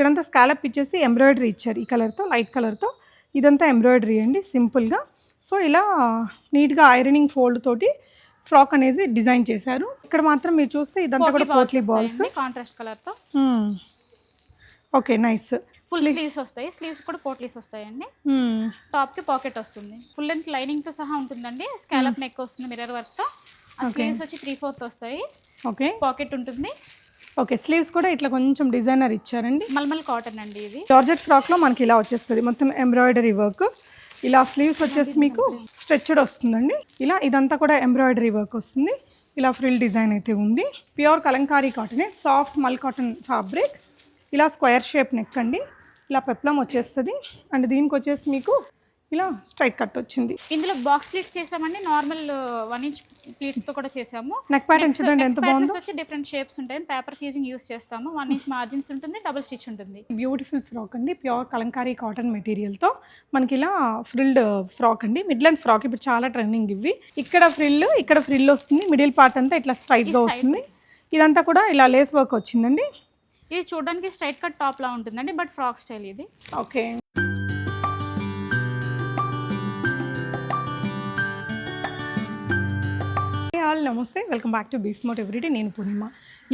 ఇక్కడంతా స్కాలప్ ఇచ్చేసి ఎంబ్రాయిడరీ ఇచ్చారు ఈ కలర్తో, లైట్ కలర్తో. ఇదంతా ఎంబ్రాయిడరీ అండి సింపుల్గా. సో ఇలా నీట్గా ఐరనింగ్ ఫోల్డ్ తోటి ఫ్రాక్ అనేది డిజైన్ చేశారు. ఇక్కడ మాత్రం మీరు చూస్తే ఇదంతా కూడా పోట్లీ బాల్స్ కాంట్రాస్ట్ కలర్తో. Okay, nice. ఫుల్ స్లీవ్స్ వస్తాయి, స్లీవ్స్ కూడా పోట్లీస్ వస్తాయండి. టాప్ కి పాకెట్ వస్తుంది, ఫుల్ లెంత్ లైనింగ్ తో సహా ఉంటుందండి. స్కాలప్ నెక్ వస్తుంది మిర్రర్ వర్క్ తో. ఆ స్లీవ్స్ వచ్చి 3/4 వస్తాయి. ఓకే, పాకెట్ ఉంటుంది. ఓకే, స్లీవ్స్ కూడా ఇట్లా కొంచెం డిజైనర్ ఇచ్చారండి. మల్మల్ కాటన్ అండి ఇది. జార్జెట్ ఫ్రాక్ లో మనకి ఇలా వచ్చేస్తుంది మొత్తం ఎంబ్రాయిడరీ వర్క్. ఇలా స్లీవ్స్ వచ్చేసి మీకు స్ట్రెచ్డ్ వస్తుందండి. ఇలా ఇదంతా కూడా ఎంబ్రాయిడరీ వర్క్ వస్తుంది. ఇలా ఫ్రిల్ డిజైన్ అయితే ఉంది. ప్యూర్ కలంకారీ కాటనే, సాఫ్ట్ మల్ కాటన్ ఫ్యాబ్రిక్. ఇలా స్క్వేర్ షేప్ నెక్ అండి. ఇలా పెప్లం వచ్చేస్తుంది. అండ్ దీనికి వచ్చేసి మీకు ఇలా స్ట్రైట్ కట్ వచ్చింది. ఇందులో బాక్స్ ప్లీట్స్ చేసామండి, నార్మల్ 1 ఇంచ్ ప్లీట్స్ తో కూడా చేసాము. నెక్ ప్యాటర్న్ చూడండి ఎంత బాగుందో. వచ్చి డిఫరెంట్ షేప్స్ ఉంటాయి. పేపర్ ఫ్యూజింగ్ యూస్ చేస్తాము. 1 ఇంచ్ మార్జిన్స్ ఉంటుంది, డబుల్ స్టిచ్ ఉంటుంది. బ్యూటిఫుల్ ఫ్రాక్ అండి, ప్యూర్ కలంకారీ కాటన్ మెటీరియల్ తో మనకి ఇలా ఫ్రిల్డ్ ఫ్రాక్ అండి. మిడ్ లెంత్ ఫ్రాక్ ఇప్పుడు చాలా ట్రెండింగ్ ఇవి. ఇక్కడ ఫ్రిల్ వస్తుంది. మిడిల్ పార్ట్ అంతా ఇట్లా స్ట్రైట్ గా వస్తుంది. ఇదంతా కూడా ఇలా లేస్ వర్క్ వచ్చిందండి. ఇది చూడడానికి స్ట్రైట్ కట్ టాప్ లా ఉంటుందండి, బట్ ఫ్రాక్ స్టైల్ ఇది. ఓకే, నమస్తే, వెల్కమ్ బ్యాక్ టు బీస్మోట్ ఎవ్రీడే. నేను పూర్ణిమ.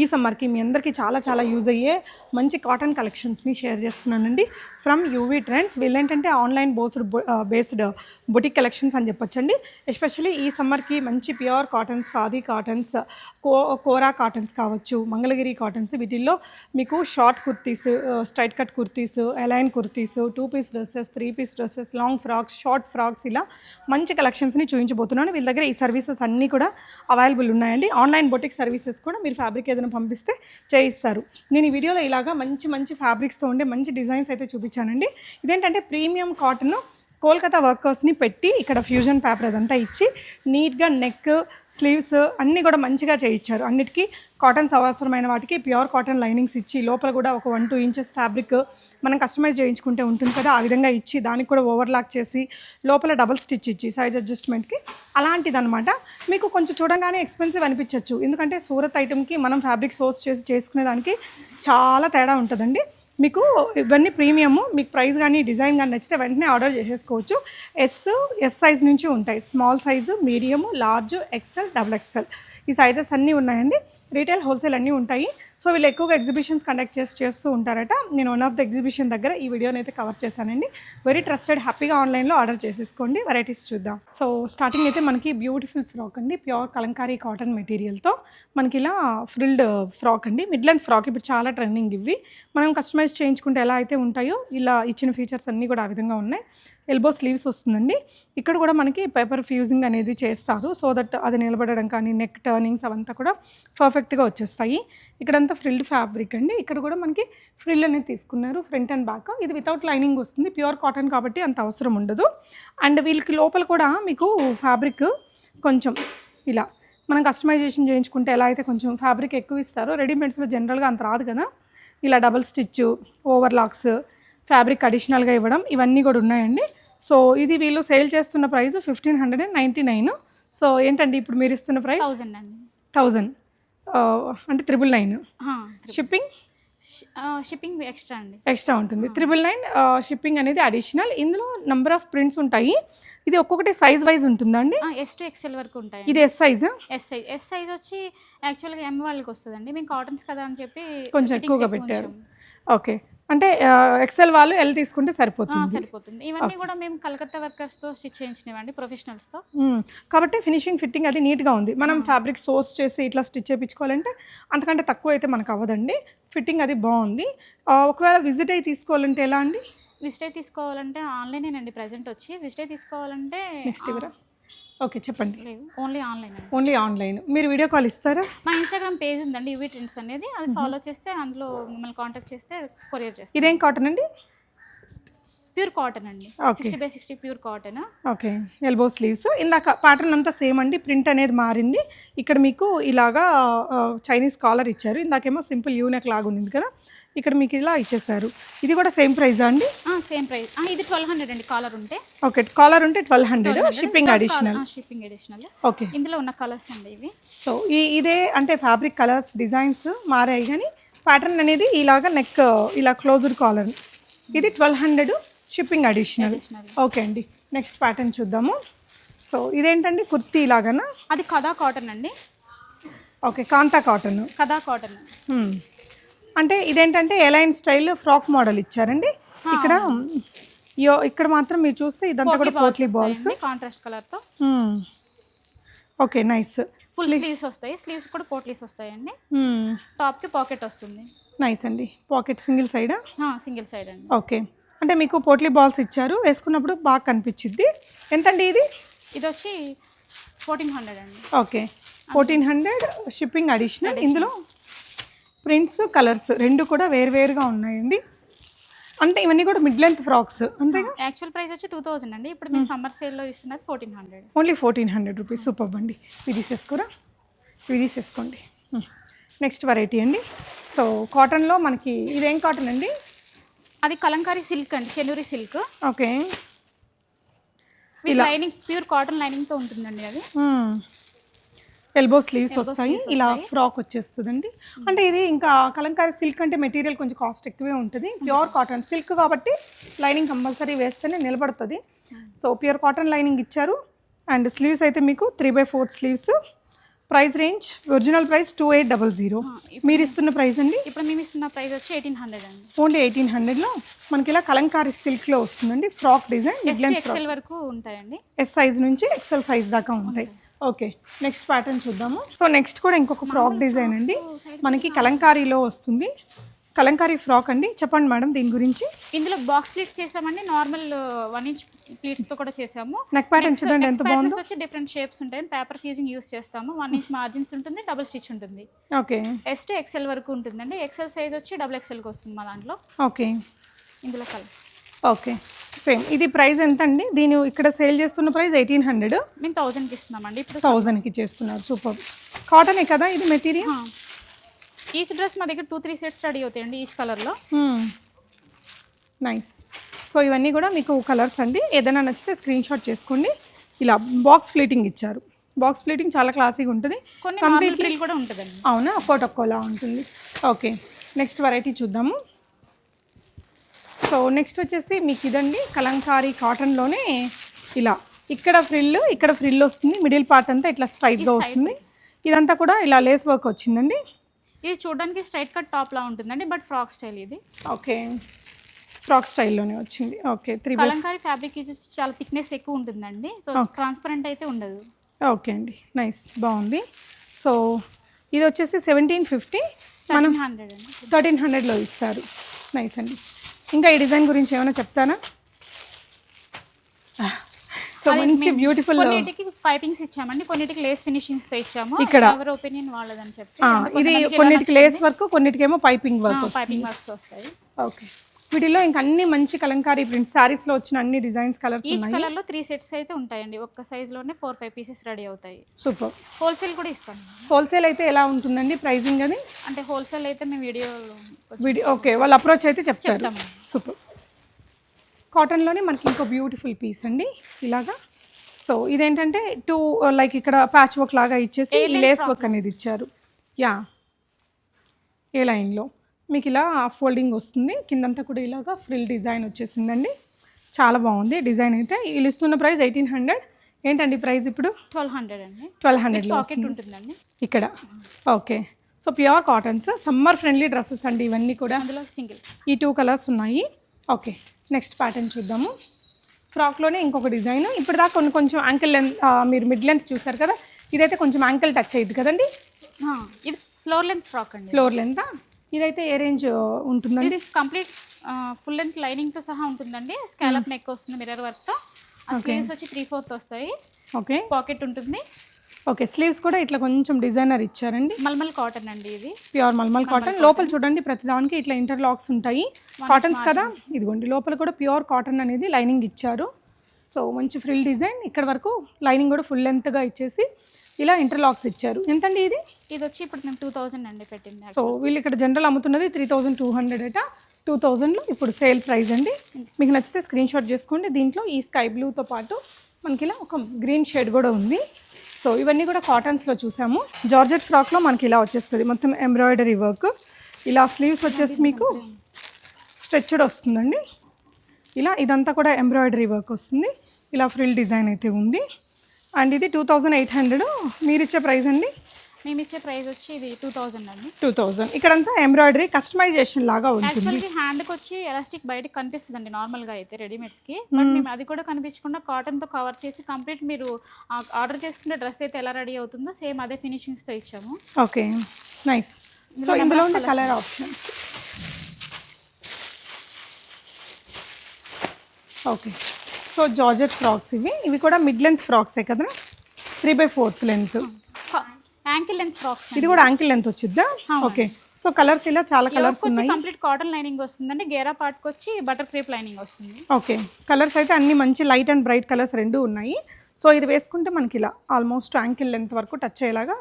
ఈ సమ్మర్కి మీ అందరికీ చాలా చాలా యూజ్ అయ్యే మంచి కాటన్ కలెక్షన్స్ని షేర్ చేస్తున్నానండి ఫ్రమ్ యూవీ ట్రెండ్స్. వీళ్ళేంటంటే ఆన్లైన్ బేస్డ్ బుటిక్ కలెక్షన్స్ అని చెప్పొచ్చండి. ఎస్పెషల్లీ ఈ సమ్మర్కి మంచి pure cottons, khadi cottons, kora cottons కావచ్చు, మంగళగిరి కాటన్స్, వీటిల్లో మీకు short kurtis, straight cut kurtis, A line kurtis, 2 piece dresses, 3 piece dresses, long frocks, short frocks, ఇలా మంచి కలెక్షన్స్ని చూపించబోతున్నాను. వీళ్ళ దగ్గర ఈ సర్వీసెస్ అన్నీ కూడా అవైలబుల్ ఉన్నాయండి. ఆన్లైన్ బొటిక్ సర్వీసెస్ కూడా మీరు ఫ్యాబ్రిక్ ఏదైనా పంపిస్తే చేయిస్తారు. నేను ఈ వీడియోలో ఇలాగా మంచి ఫ్యాబ్రిక్స్తో ఉండే మంచి డిజైన్స్ అయితే చూపించానండి. ఇదేంటంటే ప్రీమియం కాటన్ కోల్కతా వర్కర్స్ని పెట్టి ఇక్కడ ఫ్యూజన్ పేపర్ అదంతా ఇచ్చి నీట్గా నెక్, స్లీవ్స్ అన్నీ కూడా మంచిగా చేయించారు. అన్నిటికీ కాటన్స్ అవసరమైన వాటికి ప్యూర్ కాటన్ లైనింగ్స్ ఇచ్చి, లోపల కూడా ఒక 1-2 ఇంచెస్ ఫ్యాబ్రిక్ మనం కస్టమైజ్ చేయించుకుంటే ఉంటుంది కదా, ఆ విధంగా ఇచ్చి దానికి కూడా ఓవర్లాక్ చేసి లోపల డబుల్ స్టిచ్ ఇచ్చి సైజ్ అడ్జస్ట్మెంట్కి అలాంటిది అనమాట. మీకు కొంచెం చూడగానే ఎక్స్పెన్సివ్ అనిపించవచ్చు, ఎందుకంటే సూరత్ ఐటమ్కి మనం ఫ్యాబ్రిక్ సోర్స్ చేసి చేసుకునే దానికి చాలా తేడా ఉంటుందండి. మీకు ఇవన్నీ ప్రీమియము. మీకు ప్రైస్ కానీ డిజైన్ కానీ నచ్చితే వెంటనే ఆర్డర్ చేసేసుకోవచ్చు. ఎస్ సైజ్ నుంచి ఉంటాయి. Small size, medium, large, XL, XXL ఈ సైజెస్ అన్నీ ఉన్నాయండి. రీటైల్, హోల్సేల్ అన్నీ ఉంటాయి. సో వీళ్ళు ఎక్కువగా ఎగ్జిబిషన్స్ కండక్ట్ చేస్తూ ఉంటారట. నేను వన్ ఆఫ్ ద ఎగ్జిబిషన్ దగ్గర ఈ వీడియోని అయితే కవర్ చేశానండి. వెరీ ట్రస్టెడ్, హ్యాపీగా ఆన్లైన్లో ఆర్డర్ చేసేసుకోండి. వెరైటీస్ చూద్దాం. సో స్టార్టింగ్ అయితే మనకి బ్యూటిఫుల్ ఫ్రాక్ అండి, ప్యూర్ కలంకారీ కాటన్ మెటీరియల్తో మనకి ఇలా ఫ్రిల్డ్ ఫ్రాక్ అండి. మిడ్ లెంత్ ఫ్రాక్ ఇప్పుడు చాలా ట్రెండింగ్ ఇవి. మనం కస్టమైజ్ చేయించుకుంటే ఎలా అయితే ఉంటాయో ఇలా ఇచ్చిన ఫీచర్స్ అన్నీ కూడా ఆ విధంగా ఉన్నాయి. ఎల్బో స్లీవ్స్ వస్తుందండి. ఇక్కడ కూడా మనకి పేపర్ ఫ్యూజింగ్ అనేది చేస్తారు, సో దట్ అది నిలబడడం కానీ నెక్ టర్నింగ్స్ అవంతా కూడా పర్ఫెక్ట్గా వచ్చేస్తాయి. ఇక్కడంతా ఫ్రిల్డ్ ఫ్యాబ్రిక్ అండి. ఇక్కడ కూడా మనకి ఫ్రిల్ అనేది తీసుకున్నారు, ఫ్రంట్ అండ్ బ్యాక్. ఇది వితౌట్ లైనింగ్ వస్తుంది, ప్యూర్ కాటన్ కాబట్టి అంత అవసరం ఉండదు. అండ్ వీళ్ళకి లోపల కూడా మీకు ఫ్యాబ్రిక్ కొంచెం ఇలా మనం కస్టమైజేషన్ చేయించుకుంటే ఎలా అయితే కొంచెం ఫ్యాబ్రిక్ ఎక్కువ ఇస్తారో, రెడీమేడ్స్లో జనరల్గా అంత రాదు కదా, ఇలా డబల్ స్టిచ్, ఓవర్లాక్స్, ఫ్యాబ్రిక్ అడిషనల్గా ఇవ్వడం ఇవన్నీ కూడా ఉన్నాయండి. సో ఇది వీళ్ళు సేల్ చేస్తున్న ప్రైస్ 1599. సో ఏంటండి ఇప్పుడు మీరు ఇస్తున్న ప్రైస్ 1000 అంటే 999. షిప్పింగ్ ఎక్స్ట్రా ఉంటుంది. 999 షిప్పింగ్ అనేది అడిషనల్. ఇందులో నెంబర్ ఆఫ్ ప్రింట్స్ ఉంటాయి. ఇది ఒక్కొక్కటి సైజ్ వైజ్ ఉంటుందా అండి? S to XL వరకు ఉంటాయి. ఇది ఎస్ సైజ్ వచ్చి యాక్చువల్గా M వాళ్ళకి వస్తుందండి. మేము కాటన్స్ కదా అని చెప్పి కొంచెం ఎక్కువగా పెట్టారు. ఓకే, అంటే ఎక్సెల్ వాళ్ళు ఎల్ తీసుకుంటే సరిపోతుంది. ఇవన్నీ కూడా మేము కలకత్తా వర్కర్స్తో స్టిచ్ చేయించినవండి, ప్రొఫెషనల్స్తో. కాబట్టి ఫినిషింగ్, ఫిట్టింగ్ అది నీట్గా ఉంది. మనం ఫ్యాబ్రిక్ సోర్స్ చేసి ఇట్లా స్టిచ్ చేయించుకోవాలంటే అంతకంటే తక్కువ అయితే మనకు అవ్వదండి. ఫిట్టింగ్ అది బాగుంది. ఒకవేళ విజిట్ అయ్యి తీసుకోవాలంటే ఎలా అండి? విజిట్ అయ్యి తీసుకోవాలంటే ఆన్లైనేనండి ప్రజెంట్ వచ్చి. విజిట్ అయ్యి తీసుకోవాలంటే నెక్స్ట్ ఇయర్. ఓకే, చెప్పండి. Only online. మీరు వీడియో కాల్ ఇస్తారా? మా ఇన్స్టాగ్రామ్ పేజ్ ఉందండి, యూవీ ట్రెండ్స్ అనేది. అది ఫాలో చేస్తే అందులో మిమ్మల్ని కాంటాక్ట్ చేస్తే కొరియర్ చేస్తాం. ఇదేం కాటన్ అండి? ప్యూర్ కాటన్ అండి, 60/60 pure cotton. Okay, elbow sleeves. ఇందాక ప్యాటర్న్ అంతా సేమ్ అండి, ప్రింట్ అనేది మారింది. ఇక్కడ మీకు ఇలాగా చైనీస్ కాలర్ ఇచ్చారు. ఇందాకేమో సింపుల్ యూనెక్ లాగా ఉంది కదా, ఇక్కడ మీకు ఇలా ఇచ్చేసారు. ఇది కూడా సేమ్ ప్రైజా అండి? Same price. ఇది 1200 అండి కాలర్ ఉంటే. ఓకే, కాలర్ ఉంటే 1200, షిప్పింగ్ అడిషనల్. ఓకే, ఇందులో ఉన్న కలర్స్ అండి ఇవి. సో ఇదే అంటే ఫ్యాబ్రిక్ కలర్స్, డిజైన్స్ మారాయి కానీ ప్యాటర్న్ అనేది ఇలాగా నెక్ ఇలా క్లోజ్డ్ కాలర్. ఇది 1200 షిప్పింగ్ అడిషనల్. ఓకే అండి. నెక్స్ట్ ప్యాటర్న్ చూద్దాము. సో ఇదేంటండి కుర్తీ ఇలాగనా? అది కథా కాటన్ అండి. Okay, kantha cotton. కథా కాటన్ అంటే ఇదేంటంటే ఎలైన్ స్టైల్ ఫ్రాక్ మోడల్ ఇచ్చారండి. ఇక్కడ ఇక్కడ మాత్రం మీరు చూస్తే ఇదంతా కూడా పోట్లీ బాల్స్ కాంట్రాస్ట్ కలర్ తో. Okay, nice. ఫుల్ స్లీవ్స్ వస్తాయి, స్లీవ్స్ కూడా పోట్లీస్ వస్తాయండి. టాప్ కి పాకెట్ వస్తుంది. నైస్ అండి. Pocket single side? Single side అండి. ఓకే, అంటే మీకు పోట్లీ బాల్స్ ఇచ్చారు, వేసుకున్నప్పుడు బాగా కనిపించిద్ది. ఎంతండి ఇది? ఇది వచ్చి 1400 అండి. Okay, 1400 shipping additional. ఇందులో ప్రింట్స్ కలర్స్ రెండు కూడా వేరువేరుగా ఉన్నాయండి. అంటే ఇవన్నీ కూడా మిడ్ లెంత్ ఫ్రాక్స్ అంతేగా? యాక్చువల్ ప్రైస్ వచ్చి 2000 అండి. ఇప్పుడు మేము సమ్మర్ సేల్లో ఇస్తున్నది 1400. Only 1400 rupees. సూపర్ అండి. ఇవి తీసేసుకోరా, ఇవి తీసేసుకోండి. నెక్స్ట్ వెరైటీ అండి. సో కాటన్లో మనకి ఇదేం కాటన్ అండి? అది కలంకారీ సిల్క్ అండి, Chenuri silk. Okay, with lining, pure cotton lining తో ఉంటుందండి. అది ఎల్బో స్లీవ్స్ వస్తాయి. ఇలా ఫ్రాక్ వచ్చేస్తుందండి. అంటే ఇది ఇంకా కలంకారీ సిల్క్ అంటే మెటీరియల్ కొంచెం కాస్ట్ ఎక్కువే ఉంటుంది. ప్యూర్ కాటన్ సిల్క్ కాబట్టి లైనింగ్ కంపల్సరీ వేస్తేనే నిలబడుతుంది. సో ప్యూర్ కాటన్ లైనింగ్ ఇచ్చారు. అండ్ స్లీవ్స్ అయితే మీకు 3/4 sleeves. Price range original price 2800. మీరు ఇస్తున్న ప్రైస్ అండి? ఇప్పుడు మేము ఇస్తున్న ప్రైస్ వచ్చి 1800 అండి. ఓన్లీ 1800లో మనకి ఇలా కలంకారీ సిల్క్లో వస్తుందండి. ఫ్రాక్ డిజైన్ ఎక్సెల్ వరకు ఉంటాయండి. ఎస్ సైజ్ నుంచి ఎక్సెల్ సైజ్ దాకా ఉంటాయి. ఓకే, నెక్స్ట్ ప్యాటర్న్ చూద్దాము. సో నెక్స్ట్ కూడా ఇంకొక ఫ్రాక్ డిజైన్ అండి, మనకి కలంకారీలో వస్తుంది. కలంకారీ ఫ్రాక్ అండి. చెప్పండి మేడం దీని గురించి. ఇందులో బాక్స్ ప్లీట్స్ చేసామండి, నార్మల్ 1 ఇంచ్ ప్లీట్స్ తో కూడా చేసాము. నెక్ ప్యాటర్న్ చూడండి ఎంత బాగుందో. వచ్చి డిఫరెంట్ షేప్స్ ఉంటాయి. పేపర్ ఫ్యూజింగ్ యూస్ చేస్తాము. 1 ఇంచ్ మార్జిన్స్ ఉంటుంది, డబుల్ స్టిచ్ ఉంటుంది. ఓకే, ఎస్ టు ఎక్సెల్ వరకు ఉంటుందండి. ఎక్సెల్ సైజ్ వచ్చి XXL కి వస్తుంది మా దాంట్లో. ఓకే, ఇందులో కలర్. Okay, same. ఇది ప్రైస్ ఎంత అండి? దీని ఇక్కడ సేల్ చేస్తున్న ప్రైస్ 1800. మేము 1000కి ఇస్తున్నామండి. ఇప్పుడు 1000కి చేస్తున్నారు. సూపర్. కాటనే కదా ఇది మెటీరియల్? ఈచ్ డ్రెస్ మా దగ్గర 2-3 సెట్స్ రెడీ అవుతాయండి ఈచ్ కలర్లో. నైస్. సో ఇవన్నీ కూడా మీకు కలర్స్ అండి. ఏదైనా నచ్చితే స్క్రీన్ షాట్ చేసుకోండి. ఇలా బాక్స్ ఫ్లీటింగ్ ఇచ్చారు. బాక్స్ ఫ్లీటింగ్ చాలా క్లాసీగా ఉంటుంది. కంప్లీట్లీ కూడా ఉంటుందండి. అవునా? ఒక్కోలా ఉంటుంది. ఓకే, నెక్స్ట్ వెరైటీ చూద్దాము. సో నెక్స్ట్ వచ్చేసి మీకు ఇదండి కలంకారీ కాటన్లోనే ఇలా ఇక్కడ ఫ్రిల్ వస్తుంది. మిడిల్ పార్ట్ అంతా ఇట్లా స్ట్రైట్గా వస్తుంది. ఇదంతా కూడా ఇలా లేస్ వర్క్ వచ్చిందండి. ఇది చూడడానికి స్ట్రైట్ కట్ టాప్ లా ఉంటుందండి, బట్ ఫ్రాక్ స్టైల్ ఇది. ఓకే, ఫ్రాక్ స్టైల్లోనే వచ్చింది. ఓకే, కలంకారీ ఫ్యాబ్రిక్ ఇది చాలా థిక్నెస్ ఎక్కువ ఉంటుందండి. సో ట్రాన్స్పరెంట్ అయితే ఉండదు. ఓకే అండి, నైస్, బాగుంది. సో ఇది వచ్చేసి 1750, మనం 1300లో ఇస్తారు. నైస్ అండి. ఇంకా ఈ డిజైన్ గురించి ఏమైనా చెప్తానా? సో మంచి బ్యూటిఫుల్. కొన్నిటికి పైపింగ్స్ ఇచ్చామండి, కొన్నిటికి లేస్ ఫినిషింగ్స్ తో ఇచ్చాము. ఇక్కడ ఎవరి ఒపీనియన్ వాళ్ళదని చెప్పి ఇది కొన్నిటికి లేస్ వర్క్, కొన్నిటికేమో పైపింగ్ వర్క్ వస్తాయి. ఓకే, వీటిలో ఇంకా అన్ని మంచి కలంకారీ ప్రింట్ సారీస్ లో వచ్చిన అన్ని డిజైన్స్ కలర్స్ ఉన్నాయి. ఈచ్ కలర్ లో 3 సెట్స్ అయితే ఉంటాయండి. ఒక్క సైజ్ లోనే 4-5 పీసెస్ రెడీ అవుతాయి. సూపర్. హోల్సేల్ కూడా ఇస్తాను. హోల్సేల్ అయితే ఎలా ఉంటుందండి ప్రైసింగ్ అది? అంటే హోల్సేల్ అయితే మేము వీడియో ఓకే, వాళ్ళ అప్రోచ్ అయితే చెప్తారు. సూపర్. కాటన్లోనే మనకి ఇంకో బ్యూటిఫుల్ పీస్ అండి ఇలాగా. సో ఇదేంటంటే లైక్ ఇక్కడ ప్యాచ్ వర్క్ లాగా ఇచ్చేసి లేస్ వర్క్ అనేది ఇచ్చారు. యా, ఏ లైన్లో మీకు ఇలా ఫోల్డింగ్ వస్తుంది. కిందంతా కూడా ఇలాగా ఫ్రిల్ డిజైన్ వచ్చేసిందండి. చాలా బాగుంది డిజైన్ అయితే. వీళ్ళు ఇస్తున్న ప్రైస్ 1800. ఏంటండి ప్రైస్ ఇప్పుడు? 1200 అండి. 1200లో ఉంటుందండి ఇక్కడ. Okay, so pure cottons, summer friendly dresses అండి ఇవన్నీ కూడా. అందులో సింగిల్ ఈ 2 కలర్స్ ఉన్నాయి. ఓకే, నెక్స్ట్ ప్యాటర్న్ చూద్దాము. ఫ్రాక్లోనే ఇంకొక డిజైన్. ఇప్పుడు దాకా కొంచెం యాంకిల్ లెంత్, మీరు మిడ్ లెంత్ చూసారు కదా, ఇదైతే కొంచెం యాంకిల్ టచ్ అయ్యింది కదండి. ఇది ఫ్లోర్ లెంత్ ఫ్రాక్ అండి. Floor length. ఇదైతే ఏ రేంజ్ ఉంటుందండి? ఇది కంప్లీట్ ఫుల్ లెంత్ లైనింగ్ తో సహా ఉంటుందండి. స్కాలప్ నెక్ వస్తుంది మిర్రర్ వర్క్ తో. స్లీవ్స్ వచ్చి 3/4 వస్తాయి. ఓకే, పాకెట్ ఉంటుంది. ఓకే, స్లీవ్స్ కూడా ఇట్లా కొంచెం డిజైనర్ ఇచ్చారండి. మల్మల్ కాటన్ అండి ఇది. Pure mulmul cotton. లోపల చూడండి ప్రతిదానికి ఇట్లా ఇంటర్లాక్స్ ఉంటాయి. కాటన్స్ కదా, ఇదిగోండి లోపల కూడా ప్యూర్ కాటన్ అనేది లైనింగ్ ఇచ్చారు. సో మంచి ఫ్రిల్ డిజైన్. ఇక్కడ వరకు లైనింగ్ కూడా ఫుల్ లెంత్గా ఇచ్చేసి ఇలా ఇంటర్లాక్స్ ఇచ్చారు. ఎంతండి ఇది? ఇది వచ్చి ఇప్పుడు మేము 2000 అండి పెట్టింది. సో వీళ్ళు ఇక్కడ జనరల్ అమ్ముతున్నది 3200 అట. 2000లో ఇప్పుడు సేల్ ప్రైస్ అండి. మీకు నచ్చితే స్క్రీన్ షాట్ చేసుకోండి. దీంట్లో ఈ స్కై బ్లూతో పాటు మనకి ఇలా ఒక గ్రీన్ షేడ్ కూడా ఉంది. సో ఇవన్నీ కూడా కాటన్స్లో చూసాము. జార్జెట్ ఫ్రాక్లో మనకి ఇలా వచ్చేస్తుంది మొత్తం ఎంబ్రాయిడరీ వర్క్. ఇలా స్లీవ్స్ వచ్చేసి మీకు స్ట్రెచ్డ్ వస్తుందండి. ఇలా ఇదంతా కూడా ఎంబ్రాయిడరీ వర్క్ వస్తుంది. ఇలా ఫ్రిల్ డిజైన్ అయితే ఉంది. అండ్ ఇది 2800. మీరు ఇచ్చే ప్రైస్ అండి? మేము ఇచ్చే ప్రైస్ వచ్చి ఇది 2000 అండి. 2000. ఇక్కడంతా ఎంబ్రాయిడరీ కస్టమైజేషన్ లాగా ఉంటుంది. యాక్చువల్గా హ్యాండ్కి వచ్చి ఎలాస్టిక్ బయటకు కనిపిస్తుందండి నార్మల్గా అయితే రెడీమేడ్స్కి. బట్ మేము అది కూడా కనిపించకుండా కాటన్తో కవర్ చేసి కంప్లీట్ మీరు ఆర్డర్ చేసుకునే డ్రెస్ అయితే ఎలా రెడీ అవుతుందో సేమ్ అదే ఫినిషింగ్స్తో ఇచ్చాము. Okay, nice. సో ఇందులో ఉన్న colour option. Okay, so georgette frocks ఇవి కూడా మిడ్ లెంత్ ఫ్రాక్సే కదా, 3/4 లెంత్. Ankle length frocks. ఇది కూడా యాంకిల్ లెంత్ వచ్చిద్దా? ఓకే. సో కలర్స్ ఇలా చాలా కలర్స్ ఉన్నాయి. కంప్లీట్ కాటన్ లైనింగ్ వస్తుందండి. గేరా పార్ట్కి వచ్చి బటర్ క్రేప్ లైనింగ్ వస్తుంది. ఓకే, కలర్స్ అయితే అన్ని మంచి లైట్ అండ్ బ్రైట్ కలర్స్ రెండు ఉన్నాయి. సో ఇది వేసుకుంటే మనకి ఇలా ఆల్మోస్ట్ యాంకిల్ లెంత్ వరకు టచ్ అయ్యేలాగా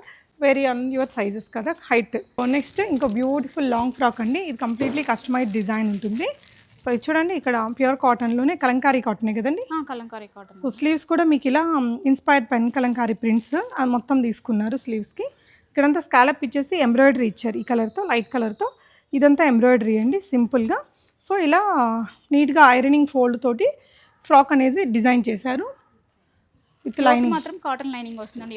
వెరీ ఆన్ యువర్ సైజెస్ కదా, హైట్. నెక్స్ట్ ఇంకో బ్యూటిఫుల్ లాంగ్ ఫ్రాక్ అండి. ఇది కంప్లీట్లీ కస్టమైజ్డ్ డిజైన్ ఉంటుంది. సో ఇది చూడండి, ఇక్కడ ప్యూర్ కాటన్లోనే కలంకారీ కాటనే కదండి. కలంకారీ కాటన్. సో స్లీవ్స్ కూడా మీకు ఇలా ఇన్స్పైర్డ్ పెన్ కలంకారీ ప్రింట్స్ మొత్తం తీసుకున్నారు స్లీవ్స్కి. ఇక్కడంతా స్కాలప్ ఇచ్చేసి ఎంబ్రాయిడరీ ఇచ్చారు ఈ కలర్తో, లైట్ కలర్తో. ఇదంతా ఎంబ్రాయిడరీ అండి సింపుల్గా. సో ఇలా నీట్గా ఐరనింగ్ ఫోల్డ్ తోటి ఫ్రాక్ అనేది డిజైన్ చేశారు. విత్ లైనింగ్ మాత్రం కాటన్ లైనింగ్ వస్తుందండి.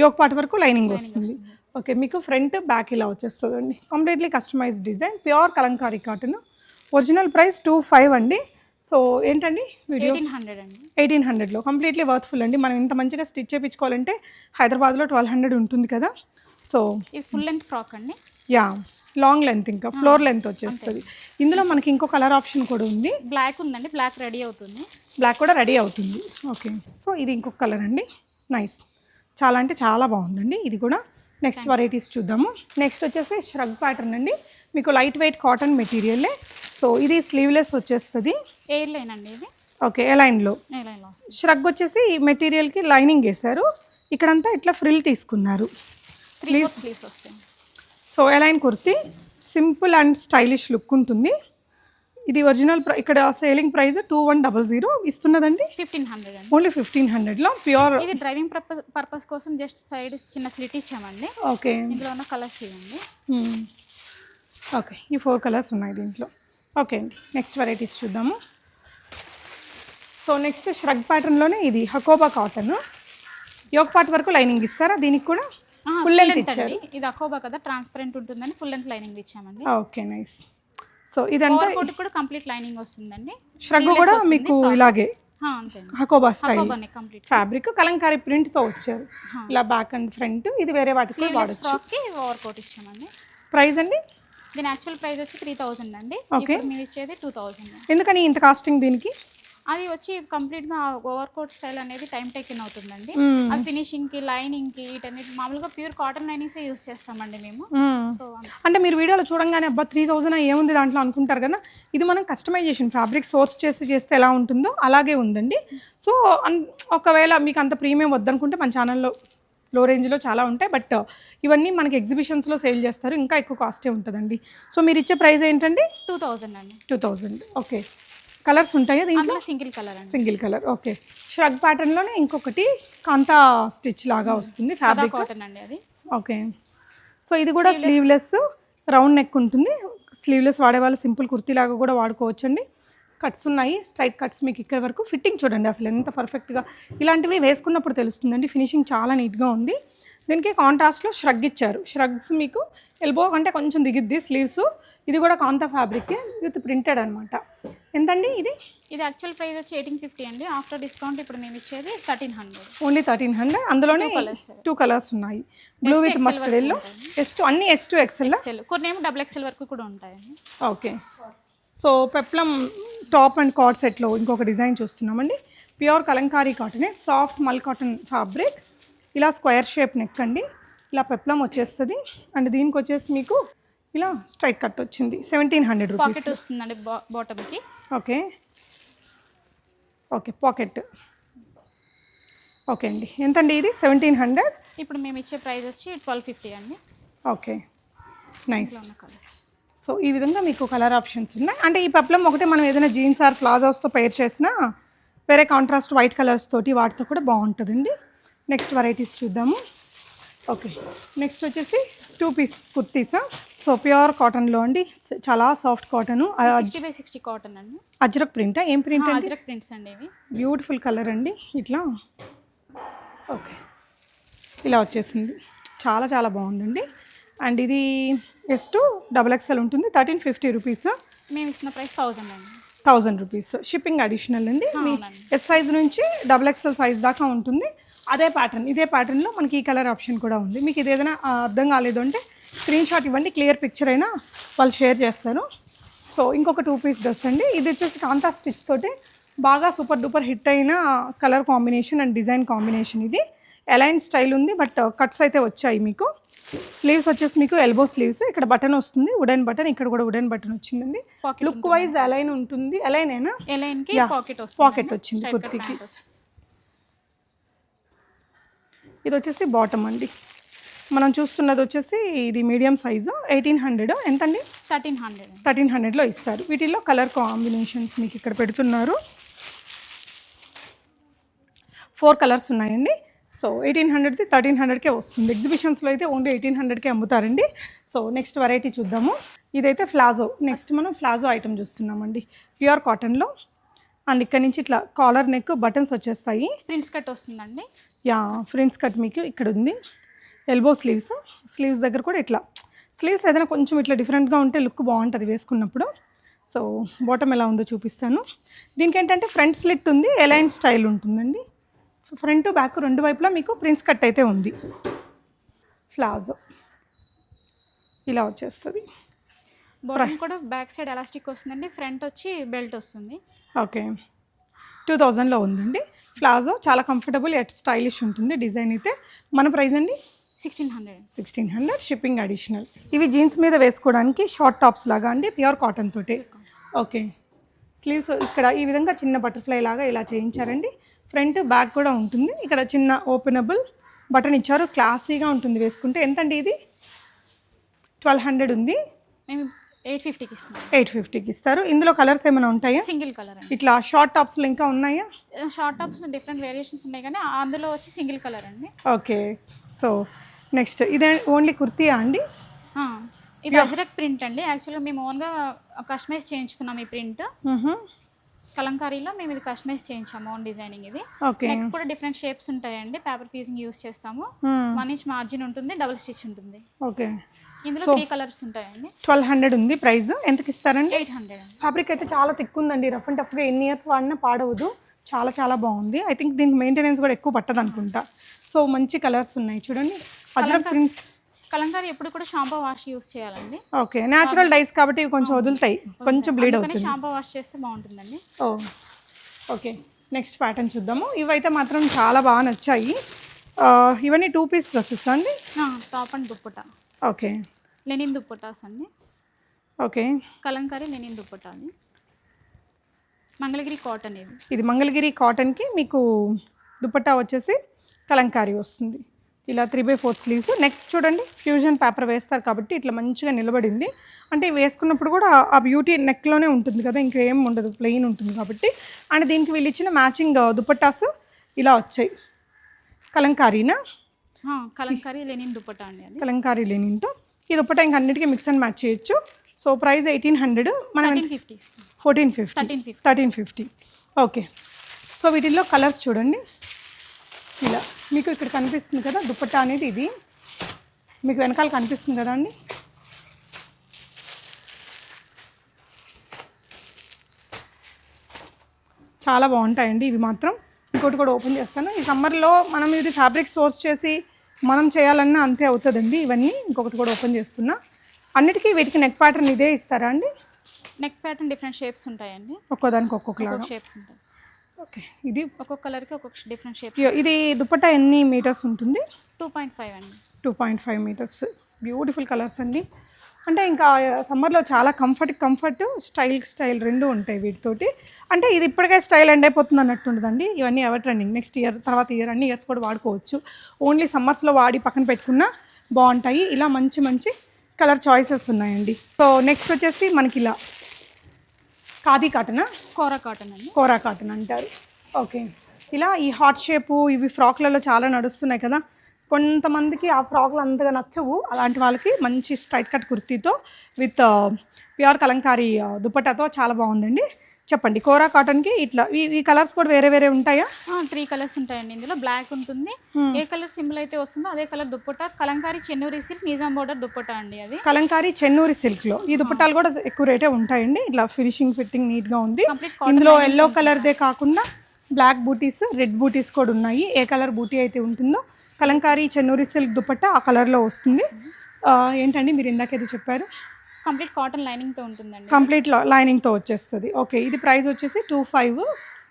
యోక్ పార్ట్ వరకు లైనింగ్ వస్తుంది. ఓకే, మీకు ఫ్రంట్ బ్యాక్ ఇలా వచ్చేస్తుందండి. Completely customized design, pure kalamkari cotton. Original price 2500 అండి. సో ఏంటండి వీడియో 1800 అండి. 1800లో కంప్లీట్లీ వర్త్ఫుల్ అండి. మనం ఇంత మంచిగా స్టిచ్ చేయించుకోవాలంటే హైదరాబాద్లో 1200 ఉంటుంది కదా. సో ఇది ఫుల్ లెంత్ ఫ్రాక్ అండి. యా, లాంగ్ లెంత్, ఇంకా ఫ్లోర్ లెంత్ వచ్చేస్తుంది. ఇందులో మనకి ఇంకో కలర్ ఆప్షన్ కూడా ఉంది. బ్లాక్ ఉందండి, బ్లాక్ రెడీ అవుతుంది. బ్లాక్ కూడా రెడీ అవుతుంది. ఓకే, సో ఇది ఇంకొక కలర్ అండి. నైస్, చాలా అంటే చాలా బాగుందండి ఇది కూడా. నెక్స్ట్ వెరైటీస్ చూద్దాము. నెక్స్ట్ వచ్చేసి ష్రగ్ ప్యాటర్న్ అండి. మీకు లైట్ వెయిట్ కాటన్ మెటీరియలే. సో ఇది స్లీవ్లెస్ వచ్చేస్తుంది. ఎయిర్ లైన్ అండి ఇది. ఓకే, ఎలైన్లో. ష్రగ్ వచ్చేసి ఈ మెటీరియల్కి లైనింగ్ వేశారు. ఇక్కడంతా ఇట్లా ఫ్రిల్ తీసుకున్నారు. స్లీవ్స్ వస్తాయి. So A line kurti, simple and stylish look ఉంటుంది. ఇది ఒరిజినల్ ఇక్కడ సేలింగ్ ప్రైస్ 2100 ఇస్తున్నదండి. 1500 అండి. ఓన్లీ 1500లో ప్యూర్. ఇది డ్రైవింగ్ పర్పస్ కోసం జస్ట్ సైడ్ చిన్న స్లిట్ ఇచ్చామండి. ఓకే, ఇందులో ఉన్న కలర్స్ ఇవ్వండి. ఓకే, ఈ 4 కలర్స్ ఉన్నాయి దీంట్లో. ఓకే అండి, నెక్స్ట్ వెరైటీస్ చూద్దాము. సో నెక్స్ట్ ష్రగ్ ప్యాటర్న్లోనే ఇది హకోబా కాటన్. యోక్ పార్ట్ వరకు లైనింగ్ ఇస్తారా దీనికి కూడా? ఫుల్ లెంత్ ఇచ్చారు. ఇది హకోబా కదా, ట్రాన్స్పరెంట్ ఉంటుందని ఫుల్ లెంత్ లైనింగ్ ఇచ్చామండి. Okay, nice. సో ఇదంతా కూడా కంప్లీట్ లైనింగ్ వస్తుందండి. ష్రగ్ కూడా మీకు ఇలాగే అంతే, Hakoba style complete fabric Kalamkari print తో వచ్చారు. ఇలా బ్యాక్ అండ్ ఫ్రంట్. ఇది వేరే వాటికి వాడచ్చు. ఓవర్ కోట్ ఇచ్చామండి. ప్రైస్ అండి? దీని యాక్చువల్ ప్రైస్ వచ్చి 3000 అండి. మేము ఇచ్చేది 2000. ఎందుకని ఇంత కాస్టింగ్ దీనికి? అది వచ్చి కంప్లీట్గా ఓవర్ కోట్ స్టైల్ అనేది టైం టేకిన్ అవుతుందండి. అది ఫినిషింగ్కి, లైనింగ్కి, వీటన్నిటి మామూలుగా ప్యూర్ కాటన్ లైనింగ్సే యూస్ చేస్తామండి మేము. సో అంటే మీరు వీడియోలో చూడంగానే అబ్బా 3000 ఏముంది దాంట్లో అనుకుంటారు కదా. ఇది మనం కస్టమైజేషన్ ఫ్యాబ్రిక్ సోర్స్ చేస్తే ఎలా ఉంటుందో అలాగే ఉందండి. సో ఒకవేళ మీకు అంత ప్రీమియం వద్దనుకుంటే మన ఛానల్లో లో రేంజ్లో చాలా ఉంటాయి. బట్ ఇవన్నీ మనకి ఎగ్జిబిషన్స్లో సేల్ చేస్తారు, ఇంకా ఎక్కువ కాస్టే ఉంటుందండి. సో మీరు ఇచ్చే ప్రైస్ ఏంటండి? 2000 అండి. 2000. ఓకే, కలర్స్ ఉంటాయా దీంట్లో? సింగిల్ కలర్ అండి. Single colour. ఓకే, ష్రగ్ ప్యాటర్న్లోనే ఇంకొకటి కాంతా స్టిచ్ లాగా వస్తుంది ఫ్యాబ్రిక్ కాటన్ అండి అది. ఓకే, సో ఇది కూడా స్లీవ్లెస్, రౌండ్ నెక్ ఉంటుంది. స్లీవ్లెస్ వాడేవాళ్ళు సింపుల్ కుర్తీ లాగా కూడా వాడుకోవచ్చండి. కట్స్ ఉన్నాయి, స్ట్రైట్ కట్స్. మీకు ఇక్కడ వరకు ఫిట్టింగ్ చూడండి అసలు ఎంత పర్ఫెక్ట్గా. ఇలాంటివి వేసుకున్నప్పుడు తెలుస్తుందండి, ఫినిషింగ్ చాలా నీట్గా ఉంది. దీనికి కాంట్రాస్ట్లో ష్రగ్ ఇచ్చారు. ష్రగ్స్ మీకు ఎల్బో అంటే కొంచెం దిగిద్ది స్లీవ్స్. ఇది కూడా కాంతా ఫ్యాబ్రిక్ విత్ ప్రింటెడ్ అనమాట. ఎంతండి ఇది? ఇది యాక్చువల్ ప్రైస్ వచ్చి 1850 అండి. ఆఫ్టర్ డిస్కౌంట్ ఇప్పుడు మేము ఇచ్చేది 1300. ఓన్లీ 1300. అందులోనే 2 కలర్స్ ఉన్నాయి, బ్లూ విత్ మస్టర్డ్ ఎల్లో. అన్ని S2 XL. కొన్ని ఏమో XXL వరకు కూడా ఉంటాయండి. Okay, so peplum top and card సెట్లో ఇంకొక డిజైన్ చూస్తున్నామండి. ప్యూర్ కలంకారీ కాటనే, సాఫ్ట్ మల్ కాటన్ ఫ్యాబ్రిక్. ఇలా స్క్వేర్ షేప్ నెక్ అండి. ఇలా పెప్లం వచ్చేస్తుంది. అండ్ దీనికి వచ్చేసి మీకు ఇలా స్ట్రైట్ కట్ వచ్చింది. 1700 రూపీస్. పాకెట్ వస్తుందండి బాటమ్కి. Okay, okay, pocket. ఓకే అండి, ఎంతండి ఇది? 1700. ఇప్పుడు మేము ఇచ్చే ప్రైస్ వచ్చి 1250 అండి. Okay, nice. సో ఈ విధంగా మీకు కలర్ ఆప్షన్స్ ఉన్నాయి. అంటే ఈ పెప్లం ఒకటే మనం ఏదైనా జీన్స్ ఆర్ ప్లాజోస్తో పేర్ చేసినా వేరే కాంట్రాస్ట్ వైట్ కలర్స్ తోటి వాటితో కూడా బాగుంటుందండి. నెక్స్ట్ వెరైటీస్ చూద్దాము. ఓకే, నెక్స్ట్ వచ్చేసి 2 పీస్ కుర్తీసా. సో ప్యూర్ కాటన్లో అండి, చాలా సాఫ్ట్ కాటన్. 60/60 కాటన్ అండి. అజ్రక్ ప్రింటా? ఏం ప్రింట్ అండి? అజ్రక్ ప్రింట్స్ అండి ఇవి. బ్యూటిఫుల్ కలర్ అండి. ఇట్లా ఓకే, ఇలా వచ్చేసింది. చాలా చాలా బాగుందండి. అండ్ ఇది S2 XXL ఉంటుంది. 1350 రూపీస్. మేము ఇస్తున్న ప్రైస్ 1000 అండి. 1000 రూపీస్ షిప్పింగ్ అడిషనల్ అండి. మీ S సైజ్ నుంచి XXL సైజ్ దాకా ఉంటుంది. అదే ప్యాటర్న్, ఇదే ప్యాటర్న్లో మనకి ఈ కలర్ ఆప్షన్ కూడా ఉంది. మీకు ఇది ఏదైనా అర్థం కాలేదు అంటే స్క్రీన్ షాట్ ఇవ్వండి, క్లియర్ పిక్చర్ అయినా వాళ్ళు షేర్ చేస్తారు. సో ఇంకొక 2 పీస్ డ్రెస్ అండి. ఇది వచ్చేసి కాంతా స్టిచ్ తోటి బాగా సూపర్ డూపర్ హిట్ అయిన colour combination and design combination. ఇది అలైన్ స్టైల్ ఉంది, బట్ కట్స్ అయితే వచ్చాయి మీకు. స్లీవ్స్ వచ్చేసి మీకు ఎల్బో స్లీవ్స్, ఇక్కడ బటన్ వస్తుంది, వుడెన్ బటన్, ఇక్కడ కూడా వుడెన్ బటన్ వచ్చిందండి. లుక్ వైజ్ అలైన్ ఉంటుంది. అలైన్ అయినా పాకెట్ వచ్చింది కుర్తీకి. ఇది వచ్చేసి బాటమ్ అండి. మనం చూస్తున్నది వచ్చేసి ఇది మీడియం సైజు. 1800 ఎంతండి? 1300లో ఇస్తారు. వీటిల్లో కలర్ కాంబినేషన్స్ మీకు ఇక్కడ పెడుతున్నారు. 4 కలర్స్ ఉన్నాయండి. సో 1800ది 1300కే వస్తుంది. ఎగ్జిబిషన్స్లో అయితే ఓన్లీ 1800కే అమ్ముతారండి. సో నెక్స్ట్ వెరైటీ చూద్దాము. ఇదైతే ఫ్లాజో. నెక్స్ట్ మనం ఫ్లాజో ఐటమ్ చూస్తున్నామండి, ప్యూర్ కాటన్లో. అండ్ ఇక్కడ నుంచి ఇట్లా కాలర్ నెక్ బటన్స్ వచ్చేస్తాయి. ప్రిన్స్ కట్ వస్తుందండి. యా, ఫ్రిన్స్ కట్ మీకు ఇక్కడ ఉంది. ఎల్బో స్లీవ్స్, స్లీవ్స్ దగ్గర కూడా ఇట్లా స్లీవ్స్ ఏదైనా కొంచెం ఇట్లా డిఫరెంట్గా ఉంటే లుక్ బాగుంటుంది వేసుకున్నప్పుడు. సో బాటమ్ ఎలా ఉందో చూపిస్తాను. దీనికి ఏంటంటే ఫ్రంట్ స్లిట్ ఉంది, ఎలైన్ స్టైల్ ఉంటుందండి. ఫ్రంట్ బ్యాక్ రెండు వైపులా మీకు ప్రిన్స్ కట్ అయితే ఉంది. ప్లాజో ఇలా వచ్చేస్తుంది. బాటమ్ కూడా బ్యాక్ సైడ్ ఎలాస్టిక్ వస్తుందండి, ఫ్రంట్ వచ్చి బెల్ట్ వస్తుంది. ఓకే, 2000లో ఉందండి. ప్లాజో చాలా కంఫర్టబుల్ ఎట్ స్టైలిష్ ఉంటుంది. డిజైన్ అయితే మన ప్రైస్ అండి 1600 షిప్పింగ్ అడిషనల్. ఇవి జీన్స్ మీద వేసుకోవడానికి షార్ట్ టాప్స్ లాగా అండి, ప్యూర్ కాటన్ తోటి. ఓకే, స్లీవ్స్ ఇక్కడ ఈ విధంగా చిన్న బటర్ఫ్లై లాగా ఇలా చేయించారండి. ఫ్రంట్ బ్యాక్ కూడా ఉంటుంది. ఇక్కడ చిన్న ఓపెనబుల్ బటన్ ఇచ్చారు, క్లాసీగా ఉంటుంది వేసుకుంటే. ఎంతండి ఇది? 1200 ఉంది. మేము 850కి ఇస్తాం. 850కి ఇస్తారు. ఇందులో కలర్స్ ఏమైనా ఉంటాయా? సింగిల్ కలర్ అండి. ఇట్లా షార్ట్ టాప్స్లో ఇంకా ఉన్నాయా? షార్ట్ టాప్స్లో డిఫరెంట్ వేరియేషన్స్ ఉన్నాయి కానీ అందులో వచ్చి సింగిల్ కలర్ అండి. ఓకే, సో నెక్స్ట్ ఇదే ఓన్లీ కుర్తీయా అండి? ఇది అజ్రక్ ప్రింట్ అండి. యాక్చువల్గా మేము ఓన్గా కస్టమైజ్ చేయించుకున్నాం ఈ ప్రింట్. కలంకారీలో మేము ఇది కస్టమైజ్ చేయించాము, ఓన్ డిజైనింగ్ ఇది. నెక్ కూడా డిఫరెంట్ షేప్స్ ఉంటాయండి. పేపర్ ఫీజింగ్ యూస్ చేస్తాము. 1 ఇంచ్ మార్జిన్ ఉంటుంది, డబుల్ స్టిచ్ ఉంటుంది. ఓకే, ఇందులో 3 కలర్స్ ఉంటాయండి. 1200 ఉంది ప్రైస్. ఎంతకి ఇస్తారండి? 800. ఫ్యాబ్రిక్ అయితే చాలా థిక్ ఉందండి. రఫ్ అండ్ టఫ్గా ఎన్ని ఇయర్స్ వాడినా పాడవదు. చాలా చాలా బాగుంది. ఐ థింక్ దీనికి మెయింటెనెన్స్ కూడా ఎక్కువ పట్టదు అనుకుంటా. సో మంచి కలర్స్ ఉన్నాయి చూడండి. అజ్రక్ ప్రింట్స్. కలంకారీ ఎప్పుడు కూడా షాంపూ వాష్ యూస్ చేయాలండి. ఓకే, న్యాచురల్ డైస్ కాబట్టి ఇవి కొంచెం వదులుతాయి, కొంచెం బ్లీడ్ అవుతుంది. షాంపూ వాష్ చేస్తే బాగుంటుందండి. ఓకే, నెక్స్ట్ ప్యాటర్న్ చూద్దాము. ఇవైతే మాత్రం చాలా బాగా నచ్చాయి. ఇవన్నీ 2 పీస్ డ్రెస్సెస్ అండి. Top and dupatta. Okay, linen dupattas అండి. ఓకే, కలంకారీ లెనిన్ దుప్పటా అండి. మంగళగిరి కాటన్ ఇది మంగళగిరి కాటన్కి మీకు దుప్పట్టా వచ్చేసి కలంకారీ వస్తుంది. ఇలా 3/4 స్లీవ్స్. నెక్ చూడండి, ఫ్యూజన్ పేపర్ వేస్తారు కాబట్టి ఇట్లా మంచిగా నిలబడింది. అంటే వేసుకున్నప్పుడు కూడా ఆ బ్యూటీ నెక్లోనే ఉంటుంది కదా, ఇంకేం ఉండదు, ప్లెయిన్ ఉంటుంది కాబట్టి. అండ్ దీనికి వీళ్ళు ఇచ్చిన మ్యాచింగ్ దుప్పట్టాస్ ఇలా వచ్చాయి. కలంకారీనా? కలంకారీ లెనిన్ దుప్పటా అండి అది. కలంకారీ లెనిన్తో ఈ దుప్పటా ఇంకా అన్నిటికీ మిక్స్ అండ్ మ్యాచ్ చేయొచ్చు. సో ప్రైస్ 1800, మనం 1350. ఓకే, సో వీటిల్లో కలర్స్ చూడండి. ఇలా మీకు ఇక్కడ కనిపిస్తుంది కదా దుప్పట్టా అనేది, ఇది మీకు వెనకాల కనిపిస్తుంది కదా అండి. చాలా బాగుంటాయండి ఇవి మాత్రం. ఇంకోటి కూడా ఓపెన్ చేస్తాను. ఈ సమ్మర్లో మనం ఇది ఫ్యాబ్రిక్ సోర్స్ చేసి మనం చేయాలన్నా అంతే అవుతుందండి. ఇవన్నీ ఇంకొకటి కూడా ఓపెన్ చేస్తున్నా. అన్నిటికీ వీటికి నెక్ ప్యాటర్న్ ఇదే ఇస్తారా అండి? నెక్ ప్యాటర్న్ డిఫరెంట్ షేప్స్ ఉంటాయండి, ఒక్కోదానికి ఒక్కొక్కలాగా షేప్స్ ఉంటాయి. ఓకే, ఇది ఒక్కొక్క కలర్కి ఒక్కొక్క డిఫరెంట్ షేప్. ఇది దుపట్టా ఎన్ని మీటర్స్ ఉంటుంది? 2.5 అండి. 2.5 మీటర్స్. బ్యూటిఫుల్ కలర్స్ అండి. అంటే ఇంకా సమ్మర్లో చాలా కంఫర్ట్ స్టైల్ రెండు ఉంటాయి వీటితోటి. అంటే ఇది ఇప్పటికే స్టైల్ ఎండ్ అయిపోతుంది అన్నట్టు ఉండదండి. ఇవన్నీ ఎవర్ ట్రెండింగ్, నెక్స్ట్ ఇయర్ తర్వాత ఇయర్ అన్ని ఇయర్స్ కూడా వాడుకోవచ్చు. ఓన్లీ సమ్మర్స్లో వాడి పక్కన పెట్టుకున్నా బాగుంటాయి. ఇలా మంచి మంచి కలర్ చాయిసెస్ ఉన్నాయండి. సో నెక్స్ట్ వచ్చేసి మనకి ఇలా ఖాదీ కాటనా? కోరా కాటన్ అండి. కోరా కాటన్ అంటారు. ఓకే, ఇలా ఈ హార్ట్ షేపు ఇవి ఫ్రాక్లలో చాలా నడుస్తున్నాయి కదా, కొంతమందికి ఆ ఫ్రాక్లు అంతగా నచ్చవు, అలాంటి వాళ్ళకి మంచి స్ట్రైట్ కట్ కుర్తీతో విత్ ప్యూర్ కలంకారీ దుపట్టాతో చాలా బాగుందండి. చెప్పండి, కోరా కాటన్కి ఇట్లా ఈ కలర్స్ కూడా వేరే వేరే ఉంటాయా? 3 కలర్స్ ఉంటాయండి ఇందులో. బ్లాక్ ఉంటుంది, ఏ కలర్ సింబల్ అయితే వస్తుందో అదే colour dupatta. Kalamkari Chennuri silk Nizam border dupatta అండి అది. కలంకారీ చెన్నూరి సిల్క్లో ఈ దుపట్టాలు కూడా ఎక్కువ రేటే ఉంటాయండి. ఇట్లా ఫిట్టింగ్ నీట్గా ఉంది. ఇందులో ఎల్లో కలర్దే కాకుండా బ్లాక్ బూటీస్, రెడ్ బూటీస్ కూడా ఉన్నాయి. ఏ కలర్ బూటీ అయితే ఉంటుందో కలంకారీ చెన్నూరి సిల్క్ దుపట్టా ఆ కలర్లో వస్తుంది. ఏంటండి మీరు ఇందాకేదో చెప్పారు? కంప్లీట్ కాటన్ లైనింగ్తో ఉంటుందండి. కంప్లీట్ లైనింగ్తో వచ్చేస్తుంది. ఓకే, ఇది ప్రైస్ వచ్చేసి 2500,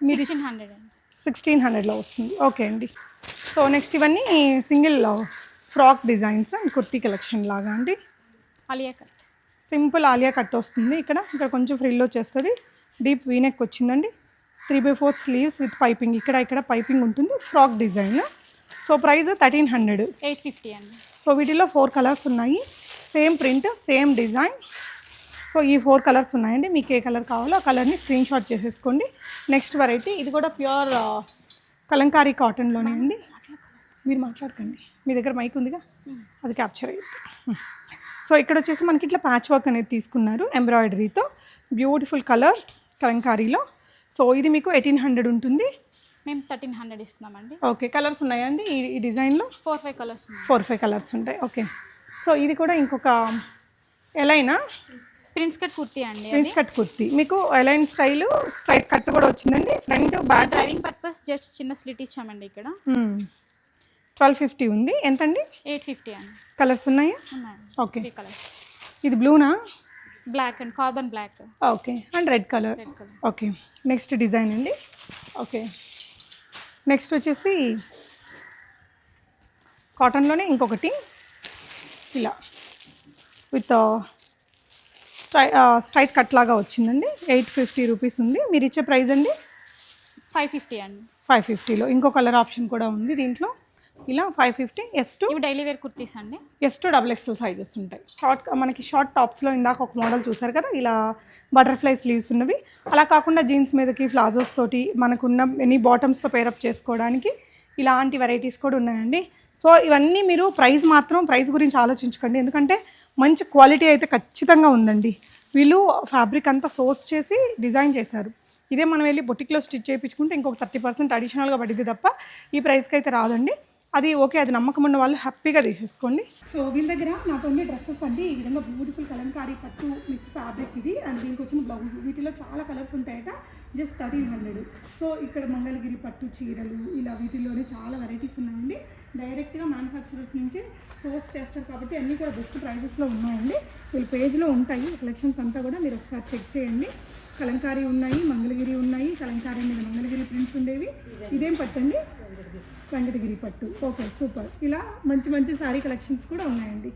మీరు 1600 అండి. 1600లో వస్తుంది. ఓకే అండి. సో నెక్స్ట్ ఇవన్నీ single frock designs kurti collection లాగా అండి. Alia cut, simple Alia cut వస్తుంది. ఇక్కడ కొంచెం ఫ్రిల్ వచ్చేస్తుంది. డీప్ వీనెక్ వచ్చిందండి. 3/4 స్లీవ్స్ విత్ పైపింగ్, ఇక్కడ పైపింగ్ ఉంటుంది. Frock design. So price 1300. 850 అండి. సో వీటిలో 4 కలర్స్ ఉన్నాయి. Same print, same design. So ఈ 4 కలర్స్ ఉన్నాయండి. మీకు ఏ కలర్ కావాలో ఆ కలర్ని స్క్రీన్ షాట్ చేసేసుకోండి. నెక్స్ట్ వెరైటీ ఇది కూడా ప్యూర్ కలంకారీ కాటన్లోనే అండి. మీరు మాట్లాడకండి, మీ దగ్గర మైక్ ఉందిగా, అది క్యాప్చర్ అయ్యింది. సో ఇక్కడ వచ్చేసి మనకి ఇట్లా ప్యాచ్ వర్క్ అనేది తీసుకున్నారు ఎంబ్రాయిడరీతో. బ్యూటిఫుల్ కలర్ కలంకారీలో. సో ఇది మీకు 1800 ఉంటుంది. మేము 1300 ఇస్తున్నామండి. ఓకే, కలర్స్ ఉన్నాయా అండి ఈ డిజైన్లో? 4-5 కలర్స్ ఉన్నాయి. 4-5 కలర్స్ ఉంటాయి. ఓకే, సో ఇది కూడా ఇంకొక ఎలైనా ప్రిన్స్ కట్ కుర్తీ అండి. ప్రిన్స్ కట్ కుర్తీ మీకు ఎలైన్ స్టైల్ స్ట్రైట్ కట్ కూడా వచ్చిందండి. Front back driving purpose just చిన్న స్లిట్ ఇచ్చామండి ఇక్కడ. 1250 ఉంది. ఎంతండి? 850 అండి. కలర్స్ ఉన్నాయా? Okay, 3 colours. ఇది బ్లూనా? Black and carbon black. Okay, and red colour. Okay, next design అండి. ఓకే, నెక్స్ట్ వచ్చేసి కాటన్లోనే ఇంకొకటి ఇలా విత్ స్ట్రైట్ కట్ లాగా వచ్చిందండి. 850 రూపీస్ ఉంది. మీరు ఇచ్చే ప్రైస్ అండి? 550 అండి. 550లో ఇంకో కలర్ ఆప్షన్ కూడా ఉంది దీంట్లో. ఇలా 550. S2 ఇవి డైలీ వేర్ కుర్తీస్ అండి. S2 XXL సైజెస్ ఉంటాయి. మనకి షార్ట్ టాప్స్లో ఇందాక ఒక మోడల్ చూసారు కదా, ఇలా బటర్ఫ్లై స్లీవ్స్ ఉన్నవి. అలా కాకుండా జీన్స్ మీదకి ఫ్లాజోస్ తోటి మనకున్న ఎనీ బాటమ్స్తో పేరప్ చేసుకోవడానికి ఇలాంటి వెరైటీస్ కూడా ఉన్నాయండి. సో ఇవన్నీ మీరు ప్రైస్ గురించి ఆలోచించకండి, ఎందుకంటే మంచి క్వాలిటీ అయితే ఖచ్చితంగా ఉందండి. వీళ్ళు ఫ్యాబ్రిక్ అంతా సోర్స్ చేసి డిజైన్ చేశారు. ఇదే మనం వెళ్ళి బొటిక్లో స్టిచ్ చేయించుకుంటే ఇంకొక 30% అడిషనల్గా పడింది తప్ప ఈ ప్రైస్కి అయితే రాదండి. అది ఓకే, అది నమ్మకం ఉన్న వాళ్ళు హ్యాపీగా తీసేసుకోండి. సో వీళ్ళ దగ్గర నాట్ ఓన్లీ డ్రెస్సెస్ అండి, ఈ విధంగా బ్యూటిఫుల్ కలంకారీ పట్టు మిక్స్ ఫ్యాబ్రిక్ ఇది. అండ్ దీనికి వచ్చిన బ్లౌజ్, వీటిలో చాలా కలర్స్ ఉంటాయట. జస్ట్ 1300. సో ఇక్కడ మంగళగిరి పట్టు చీరలు, ఇలా వీటిల్లోనే చాలా వెరైటీస్ ఉన్నాయండి. డైరెక్ట్గా మ్యానుఫ్యాక్చరర్స్ నుంచి సోర్స్ చేస్తారు కాబట్టి అన్నీ కూడా బెస్ట్ ప్రైజెస్లో ఉన్నాయండి. వీళ్ళ పేజ్లో ఉంటాయి కలెక్షన్స్ అంతా కూడా, మీరు ఒకసారి చెక్ చేయండి. కలంకారీ ఉన్నాయి, మంగళగిరి ఉన్నాయి. కలంకారీ మీద మంగళగిరి ప్రింట్స్ ఉండేవి. ఇదేం పట్టండి? వెంకటగిరి పట్టు. Okay, super. ఇలా మంచి శారీ కలెక్షన్స్ కూడా ఉన్నాయండి.